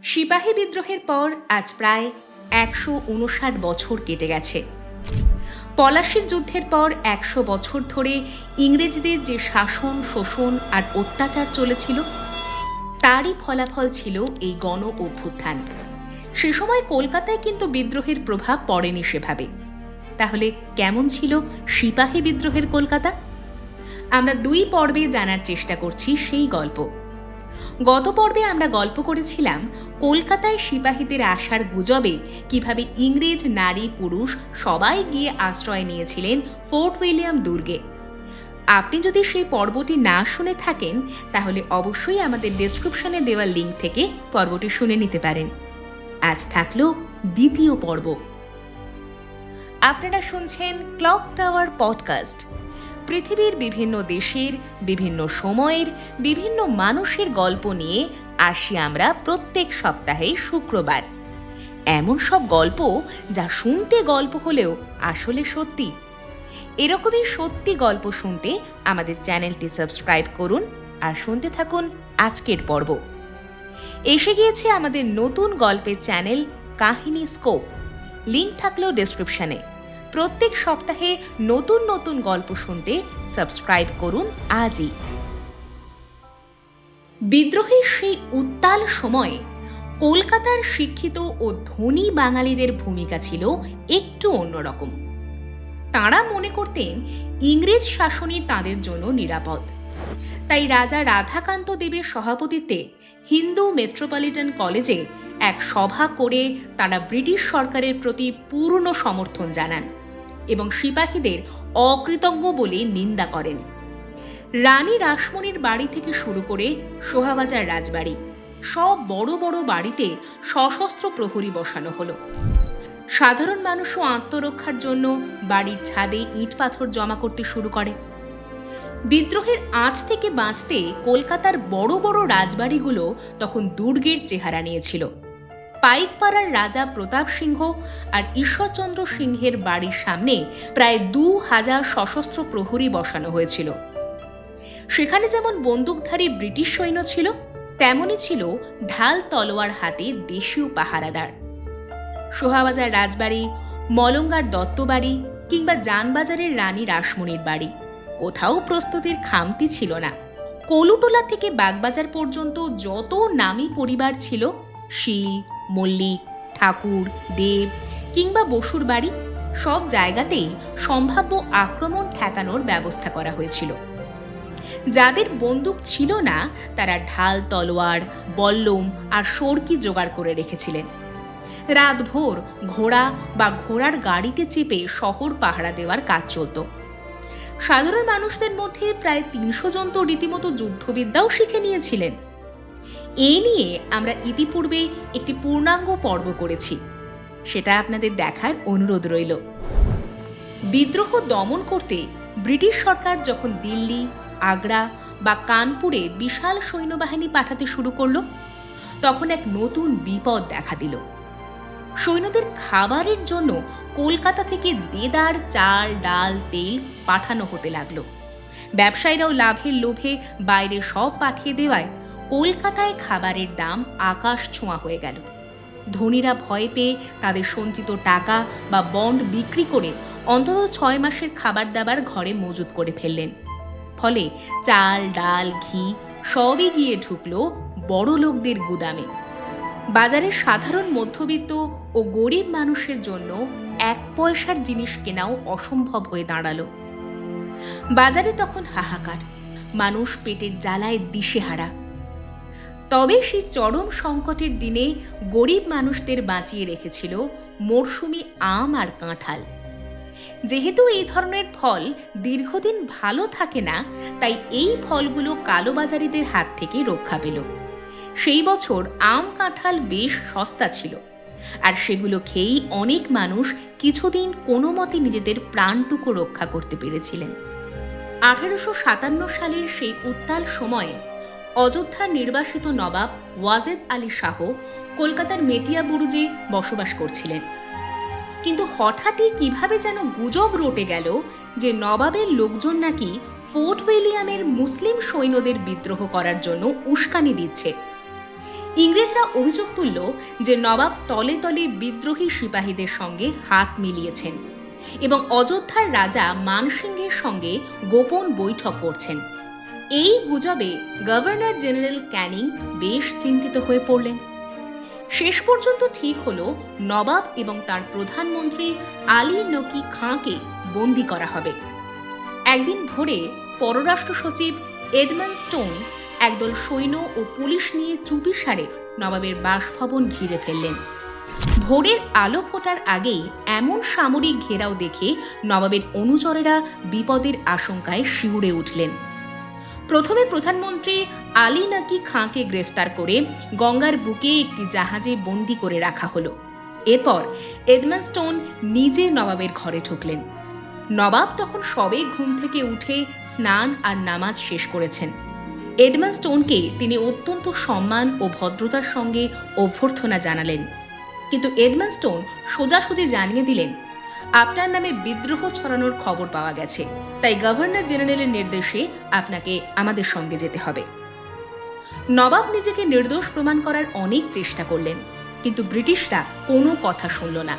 সিপাহী বিদ্রোহের পর আজ প্রায় ১৫৯ বছর কেটে গেছে। পলাশীর যুদ্ধের পর ১০০ বছর ধরে ইংরেজদের যে শাসন, শোষণ আর অত্যাচার চলেছিল, তারই ফলাফল ছিল এই গণ অভ্যুত্থান। সে সময় কলকাতায় কিন্তু বিদ্রোহের প্রভাব পড়েনি সেভাবে। তাহলে কেমন ছিল সিপাহী বিদ্রোহের কলকাতা? আমরা ২ পর্বে জানার চেষ্টা করছি সেই গল্প। গত পর্বে আমরা গল্প করেছিলাম কলকাতায় সিপাহীদের আসার গুজবে কিভাবে ইংরেজ নারী পুরুষ সবাই গিয়ে আশ্রয় নিয়েছিলেন ফোর্ট উইলিয়াম দুর্গে। আপনি যদি সেই পর্বটি না শুনে থাকেন তাহলে অবশ্যই আমাদের ডেসক্রিপশনে দেওয়া লিঙ্ক থেকে পর্বটি শুনে নিতে পারেন। আজ থাকলো দ্বিতীয় পর্ব। আপনারা শুনছেন ক্লক টাওয়ার পডকাস্ট। পৃথিবীর বিভিন্ন দেশের, বিভিন্ন সময়ের, বিভিন্ন মানুষের গল্প নিয়ে আসি আমরা প্রত্যেক সপ্তাহে শুক্রবার। এমন সব গল্প যা শুনতে গল্প হলেও আসলে সত্যি। এরকমই সত্যি গল্প শুনতে আমাদের চ্যানেলটি সাবস্ক্রাইব করুন আর শুনতে থাকুন আজকের পর্ব। এসে গিয়েছে আমাদের নতুন গল্পের চ্যানেল কাহিনী স্কোপ। লিঙ্ক থাকলেও ডেসক্রিপশনে। প্রত্যেক সপ্তাহে নতুন নতুন গল্প শুনতে সাবস্ক্রাইব করুন আজই। বিদ্রোহের সেই উত্তাল সময়ে কলকাতার শিক্ষিত ও ধনী বাঙালিদের ভূমিকা ছিল একটু অন্যরকম। তাঁরা মনে করতেন ইংরেজ শাসনই তাঁদের জন্য নিরাপদ। তাই রাজা রাধাকান্ত দেবের সভাপতিত্বে হিন্দু মেট্রোপলিটন কলেজে এক সভা করে তাঁরা ব্রিটিশ সরকারের প্রতি পূর্ণ সমর্থন জানান এবং সিপাহীদের অকৃতজ্ঞ বলে নিন্দা করেন। রানী রাসমণির বাড়ি থেকে শুরু করে শোভাবাজার রাজবাড়ি সব বড় বড় বাড়িতে সশস্ত্র প্রহরী বসানো হলো। সাধারণ মানুষও আত্মরক্ষার জন্য বাড়ির ছাদে ইট পাথর জমা করতে শুরু করে। বিদ্রোহের আঁচ থেকে বাঁচতে কলকাতার বড় বড় রাজবাড়িগুলো তখন দুর্গের চেহারা নিয়েছিল। পাইকপাড়ার রাজা প্রতাপ সিংহ আর ঈশ্বরচন্দ্র সিংহের বাড়ির সামনে প্রায় ২,০০০ সশস্ত্র প্রহরী বসানো হয়েছিল। সেখানে যেমন বন্দুকধারী ব্রিটিশ সৈন্য ছিল, তেমনই ছিল ঢাল তলোয়ার হাতে দেশীয় পাহারাদার। শোভাবাজার রাজবাড়ি, মলঙ্গার দত্তবাড়ি কিংবা জানবাজারের রানী রাসমণির বাড়ি, কোথাও প্রস্তুতির খামতি ছিল না। কলুটোলা থেকে বাগবাজার পর্যন্ত যত নামী পরিবার ছিল, শীল, মল্লিক, ঠাকুর, দেব কিংবা বসুর বাড়ি, সব জায়গাতেই সম্ভাব্য আক্রমণ ঠেকানোর ব্যবস্থা করা হয়েছিল। যাদের বন্দুক ছিল না তারা ঢাল তলোয়ার, বল্লম আর সরকি জোগাড় করে রেখেছিলেন। রাতভর ঘোড়া বা ঘোড়ার গাড়িতে চেপে শহর পাহারা দেওয়ার কাজ চলত। সাধারণ মানুষদের মধ্যে প্রায় ৩০০ জন তো রীতিমতো যুদ্ধবিদ্যাও শিখে নিয়েছিলেন। এই নিয়ে আমরা ইতিপূর্বে একটি পূর্ণাঙ্গ পর্ব করেছি, সেটা আপনাদের দেখার অনুরোধ রইল। বিদ্রোহ দমন করতে ব্রিটিশ সরকার যখন দিল্লি, আগ্রা বা কানপুরে বিশাল সৈন্যবাহিনী পাঠাতে শুরু করল, তখন এক নতুন বিপদ দেখা দিল। সৈন্যদের খাবারের জন্য কলকাতা থেকে দেদার চাল, ডাল, তেল পাঠানো হতে লাগলো। ব্যবসায়ীরাও লাভের লোভে বাইরে সব পাঠিয়ে দেওয়ায় কলকাতায় খাবারের দাম আকাশ ছোঁয়া হয়ে গেল। ধনীরা ভয় পেয়ে তাদের সঞ্চিত টাকা বা বন্ড বিক্রি করে অন্তত ৬ মাসের খাবার দাবার ঘরে মজুত করে ফেললেন। ফলে চাল, ডাল, ঘি সবই গিয়ে ঢুকলো বড় লোকদের গুদামে। বাজারের সাধারণ মধ্যবিত্ত ও গরিব মানুষের জন্য ১ পয়সার জিনিস কেনাও অসম্ভব হয়ে দাঁড়ালো। বাজারে তখন হাহাকার, মানুষ পেটের জ্বালায় দিশেহারা। তবে সেই চরম সংকটের দিনে গরিব মানুষদের বাঁচিয়ে রেখেছিল মরশুমি আম আর কাঁঠাল। যেহেতু এই ধরনের ফল দীর্ঘদিন ভালো থাকে না, তাই এই ফলগুলো কালোবাজারিদের হাত থেকে রক্ষা পেল। সেই বছর আম কাঁঠাল বেশ সস্তা ছিল, আর সেগুলো খেয়েই অনেক মানুষ কিছুদিন কোনো মতে নিজেদের প্রাণটুকু রক্ষা করতে পেরেছিলেন। ১৮৫৭ সালের সেই উত্তাল সময়ে অযোধ্যার নির্বাসিত নবাব ওয়াজেদ আলী শাহ কলকাতার মেটিয়া বুরুজে বসবাস করছিলেন। কিন্তু হঠাৎই কিভাবে যেন গুজব রটে গেল যে নবাবের লোকজন নাকি ফোর্ট উইলিয়ামের মুসলিম সৈন্যদের বিদ্রোহ করার জন্য উস্কানি দিচ্ছে। ইংরেজরা অভিযোগ তুলল যে নবাব তলে তলে বিদ্রোহী সিপাহীদের সঙ্গে হাত মিলিয়েছেন এবং অযোধ্যার রাজা মানসিংহের সঙ্গে গোপন বৈঠক করছেন। এই গুজবে গভর্নর জেনারেল ক্যানিং বেশ চিন্তিত হয়ে পড়লেন। শেষ পর্যন্ত ঠিক হলো নবাব এবং তার প্রধানমন্ত্রী আলী নকি খাঁকে বন্দী করা হবে। একদিন ভোরে পররাষ্ট্র সচিব এডমন্ড স্টোন একদল সৈন্য ও পুলিশ নিয়ে চুপিসারে নবাবের বাসভবন ঘিরে ফেললেন। ভোরের আলো ফোটার আগেই এমন সামরিক ঘেরাও দেখে নবাবের অনুচরেরা বিপদের আশঙ্কায় শিউরে উঠলেন। প্রথমে প্রধানমন্ত্রী আলী নাকি খাঁকে গ্রেফতার করে গঙ্গার বুকে একটি জাহাজে বন্দী করে রাখা হলো। এরপর এডমন্ড স্টোন নিজে নবাবের ঘরে ঢুকলেন। নবাব তখন সবে ঘুম থেকে উঠে স্নান আর নামাজ শেষ করেছেন। এডমন্ড স্টোনকে তিনি অত্যন্ত সম্মান ও ভদ্রতার সঙ্গে অভ্যর্থনা জানালেন, কিন্তু এডমন্ড স্টোন সোজাসুজি জানিয়ে দিলেন, আপনার নামে বিদ্রোহ ছড়ানোর খবর পাওয়া গেছে, তাই গভর্নর জেনারেলের নির্দেশে আপনাকে আমাদের সঙ্গে যেতে হবে। নবাব নিজেকে নির্দোষ প্রমাণ করার অনেক চেষ্টা করলেন, কিন্তু ব্রিটিশরা কোনো কথা শুনল না।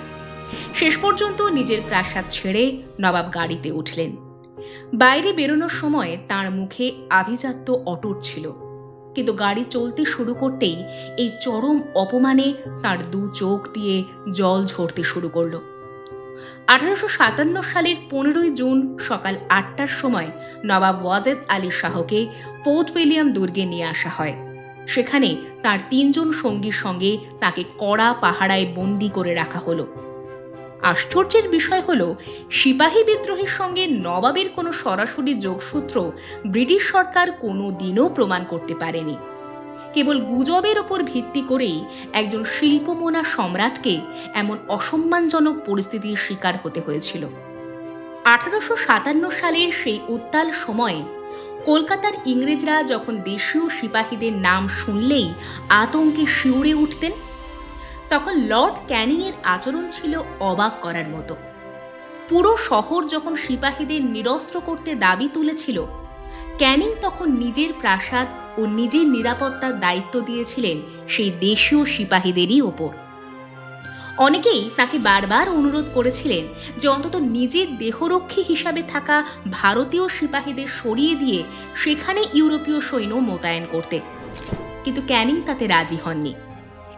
শেষ পর্যন্ত নিজের প্রাসাদ ছেড়ে নবাব গাড়িতে উঠলেন। বাইরে বেরোনোর সময় তার মুখে আভিজাত্য অটুট ছিল, কিন্তু গাড়ি চলতে শুরু করতেই এই চরম অপমানে তার দু চোখ দিয়ে জল ঝরতে শুরু করল। 1857 সালের 15 জুন সকাল 8টার সময় নবাব ওয়াজেদ আলী শাহকে ফোর্ট উইলিয়াম দুর্গে নিয়ে আসা হয়। সেখানে তার 3 জন সঙ্গীর সঙ্গে তাকে কড়া পাহারায় বন্দী করে রাখা হলো। আশ্চর্যের বিষয় হলো, সিপাহী বিদ্রোহের সঙ্গে নবাবের কোনো সরাসরি যোগসূত্র ব্রিটিশ সরকার কোনো দিনও প্রমাণ করতে পারেনি। কেবল গুজবের ওপর ভিত্তি করেই একজন শিল্পমনা সম্রাটকে এমন অসম্মানজনক পরিস্থিতির শিকার হতে হয়েছিল। 1857 সালের সেই উত্তাল সময়ে কলকাতার ইংরেজরা যখন দেশীয় সিপাহীদের নাম শুনলেই আতঙ্কে শিউরে উঠতেন, তখন লর্ড ক্যানিংয়ের আচরণ ছিল অবাক করার মতো। পুরো শহর যখন সিপাহীদের নিরস্ত্র করতে দাবি তুলেছিল, ক্যানিং তখন নিজের প্রাসাদ ও নিজের নিরাপত্তার দায়িত্ব দিয়েছিলেন সেই দেশীয় সিপাহীদেরই ওপর। অনেকেই তাকে বারবার অনুরোধ করেছিলেন যে অন্তত নিজের দেহরক্ষী হিসাবে থাকা ভারতীয় সিপাহীদের সরিয়ে দিয়ে সেখানে ইউরোপীয় সৈন্য মোতায়েন করতে, কিন্তু ক্যানিং তাতে রাজি হননি।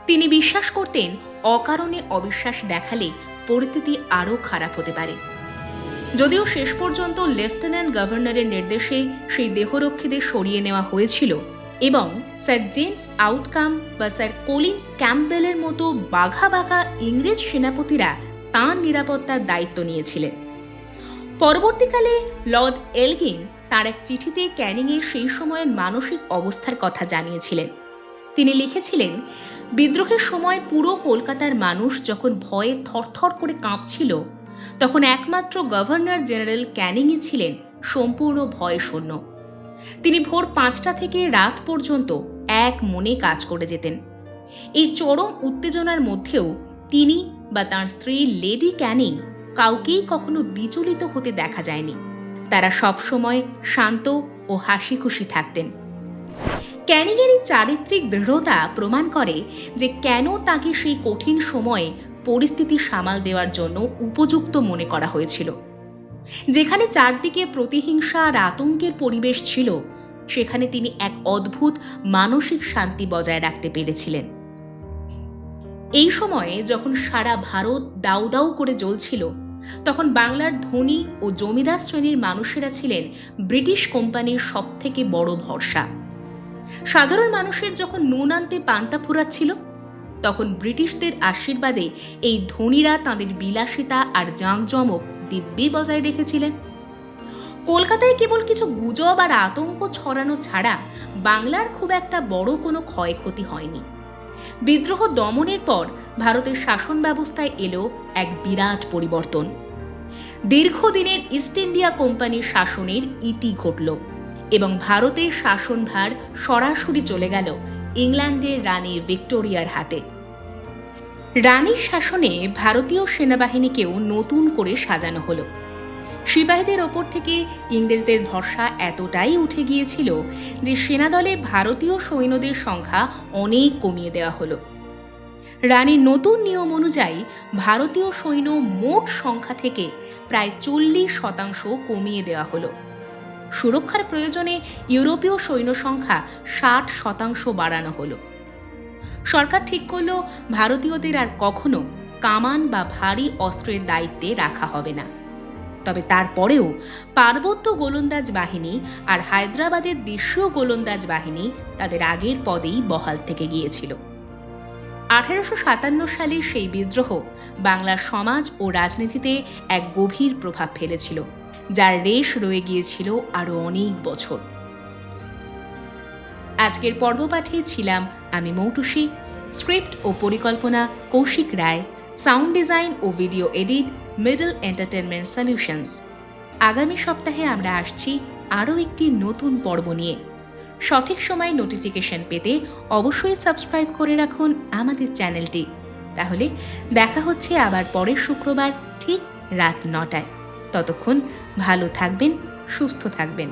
তিনি বিশ্বাস করতেন, অকারণে অবিশ্বাস দেখালে পরিস্থিতি আরও খারাপ হতে পারে। যদিও শেষ পর্যন্ত লেফটেন্যান্ট গভর্নরের নির্দেশে সেই দেহরক্ষীদের সরিয়ে নেওয়া হয়েছিল এবং স্যার জেমস আউটকাম বা স্যার কলিন ক্যাম্পবেলের মতো বাঘা বাঘা ইংরেজ সেনাপতিরা তাঁর নিরাপত্তার দায়িত্ব নিয়েছিলেন। পরবর্তীকালে লর্ড এলগিন তার এক চিঠিতে ক্যানিংয়ের সেই সময়ের মানসিক অবস্থার কথা জানিয়েছিলেন। তিনি লিখেছিলেন, বিদ্রোহের সময় পুরো কলকাতার মানুষ যখন ভয়ে থরথর করে কাঁপছিল, তখন একমাত্র গভর্নর জেনারেল ক্যানিংই ছিলেন সম্পূর্ণ ভয়শূন্য। তিনি ভোর 5টা থেকে রাত পর্যন্ত এক মনে কাজ করে যেতেন। এই চরম উত্তেজনার মধ্যেও তিনি বা তাঁর স্ত্রী লেডি ক্যানিং কাউকেই কখনো বিচলিত হতে দেখা যায়নি। তারা সবসময় শান্ত ও হাসি খুশি থাকতেন। ক্যানিংয়ের এই চারিত্রিক দৃঢ়তা প্রমাণ করে যে কেন তাকে সেই কঠিন সময়ে পরিস্থিতি সামাল দেওয়ার জন্য উপযুক্ত মনে করা হয়েছিল। যেখানে চারদিকে প্রতিহিংসা আর আতঙ্কের পরিবেশ ছিল, সেখানে তিনি এক অদ্ভুত মানসিক শান্তি বজায় রাখতে পেরেছিলেন। এই সময়ে যখন সারা ভারত দাউ দাউ করে জ্বলছিল, তখন বাংলার ধনী ও জমিদার শ্রেণীর মানুষেরা ছিলেন ব্রিটিশ কোম্পানির সবথেকে বড় ভরসা। সাধারণ মানুষের যখন নুন আনতে পান্তা ফুরাচ্ছিল, তখন ব্রিটিশদের আশীর্বাদে এই ধনীরা তাঁদের বিলাসিতা আর জাঁকজমক দিব্যি বজায় রেখেছিলেন। কলকাতায় কেবল কিছু গুজব আর আতঙ্ক ছড়ানো ছাড়া বাংলার খুব একটা বড় কোনো ক্ষয়ক্ষতি হয়নি। বিদ্রোহ দমনের পর ভারতের শাসন ব্যবস্থায় এলো এক বিরাট পরিবর্তন। দীর্ঘদিনের ইস্ট ইন্ডিয়া কোম্পানির শাসনের ইতি ঘটল এবং ভারতের শাসনভার সরাসরি চলে গেল ইংল্যান্ডের রানী ভিক্টোরিয়ার হাতে। রানীর শাসনে ভারতীয় সেনাবাহিনীকেও নতুন করে সাজানো হলো। সিপাহীদের ওপর থেকে ইংরেজদের ভরসা এতটাই উঠে গিয়েছিল যে সেনাদলে ভারতীয় সৈন্যদের সংখ্যা অনেক কমিয়ে দেওয়া হলো। রানীর নতুন নিয়ম অনুযায়ী ভারতীয় সৈন্য মোট সংখ্যা থেকে প্রায় 40% কমিয়ে দেওয়া হলো। সুরক্ষার প্রয়োজনে ইউরোপীয় সৈন্য সংখ্যা 60% বাড়ানো হলো। সরকার ঠিক করল ভারতীয়দের আর কখনো কামান বা ভারী অস্ত্রের দায়িত্বে রাখা হবে না। তবে তারপরেও পার্বত্য গোলন্দাজ বাহিনী আর হায়দ্রাবাদের দেশীয় গোলন্দাজ বাহিনী তাদের আগের পদেই বহাল থেকে গিয়েছিল। 1857 সালের সেই বিদ্রোহ বাংলার সমাজ ও রাজনীতিতে এক গভীর প্রভাব ফেলেছিল, যার রেশ রয়ে গিয়েছিল আরও অনেক বছর। আজকের পর্ব পাঠে ছিলাম আমি মৌটুসী। স্ক্রিপ্ট ও পরিকল্পনা কৌশিক রায়, সাউন্ড ডিজাইন ও video edit Middle Entertainment Solutions. আগামী সপ্তাহে আমরা আসছি আরও একটি নতুন পর্ব নিয়ে। সঠিক সময় নোটিফিকেশন পেতে অবশ্যই সাবস্ক্রাইব করে রাখুন আমাদের চ্যানেলটি। তাহলে দেখা হচ্ছে আবার পরের শুক্রবার ঠিক রাত 9টায়। ততক্ষণ ভালো থাকবেন, সুস্থ থাকবেন।